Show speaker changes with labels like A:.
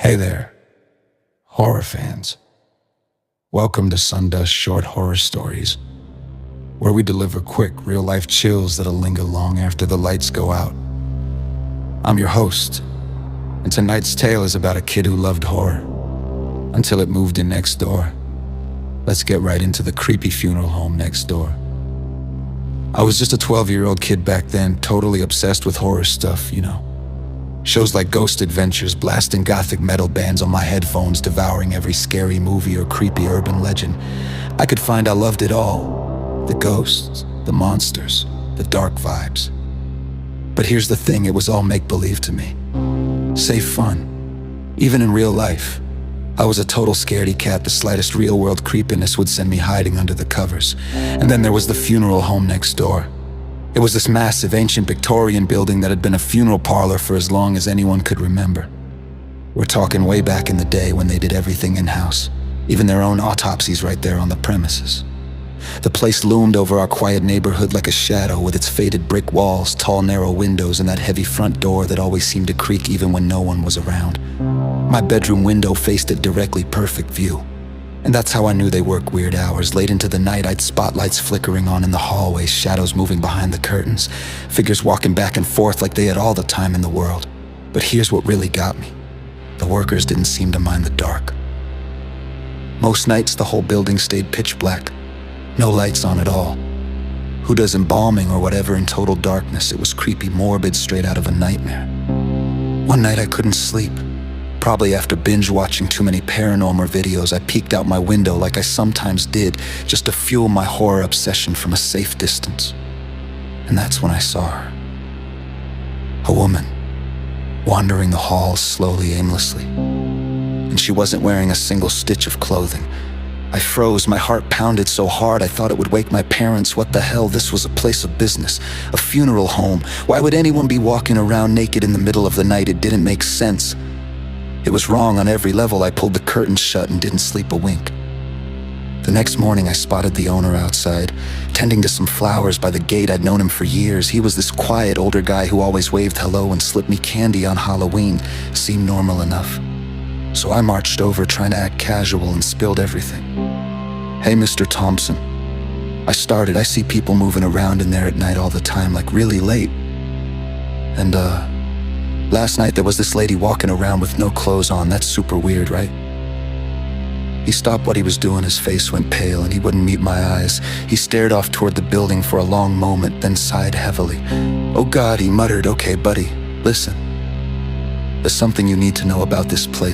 A: Hey there, horror fans. Welcome to Sundust Short Horror Stories, where we deliver quick, real-life chills that'll linger long after the lights go out. I'm your host, and tonight's tale is about a kid who loved horror until it moved in next door. Let's get right into the creepy funeral home next door. I was just a 12-year-old kid back then, totally obsessed with horror stuff, Shows like Ghost Adventures, blasting gothic metal bands on my headphones, devouring every scary movie or creepy urban legend. I could find I loved it all. The ghosts, the monsters, the dark vibes. But here's the thing, it was all make-believe to me. Safe fun. Even in real life, I was a total scaredy cat. The slightest real-world creepiness would send me hiding under the covers. And then there was the funeral home next door. It was this massive, ancient Victorian building that had been a funeral parlor for as long as anyone could remember. We're talking way back in the day when they did everything in-house, even their own autopsies right there on the premises. The place loomed over our quiet neighborhood like a shadow, with its faded brick walls, tall narrow windows, and that heavy front door that always seemed to creak even when no one was around. My bedroom window faced a directly perfect view. And that's how I knew they work weird hours. Late into the night, I'd spot lights flickering on in the hallways, shadows moving behind the curtains, figures walking back and forth like they had all the time in the world. But here's what really got me. The workers didn't seem to mind the dark. Most nights, the whole building stayed pitch black. No lights on at all. Who does embalming or whatever in total darkness? It was creepy, morbid, straight out of a nightmare. One night I couldn't sleep. Probably after binge-watching too many paranormal videos, I peeked out my window like I sometimes did, just to fuel my horror obsession from a safe distance. And that's when I saw her. A woman, wandering the halls slowly, aimlessly. And she wasn't wearing a single stitch of clothing. I froze, my heart pounded so hard I thought it would wake my parents. What the hell, this was a place of business, a funeral home. Why would anyone be walking around naked in the middle of the night? It didn't make sense. It was wrong on every level. I pulled the curtains shut and didn't sleep a wink. The next morning, I spotted the owner outside, tending to some flowers by the gate. I'd known him for years. He was this quiet older guy who always waved hello and slipped me candy on Halloween. Seemed normal enough. So I marched over, trying to act casual, and spilled everything. "Hey, Mr. Thompson." I started. "I see people moving around in there at night all the time, like really late. And, last night there was this lady walking around with no clothes on. That's super weird, right?" He stopped what he was doing, his face went pale, and he wouldn't meet my eyes. He stared off toward the building for a long moment, then sighed heavily. "Oh God," he muttered. "Okay, buddy, listen. There's something you need to know about this place.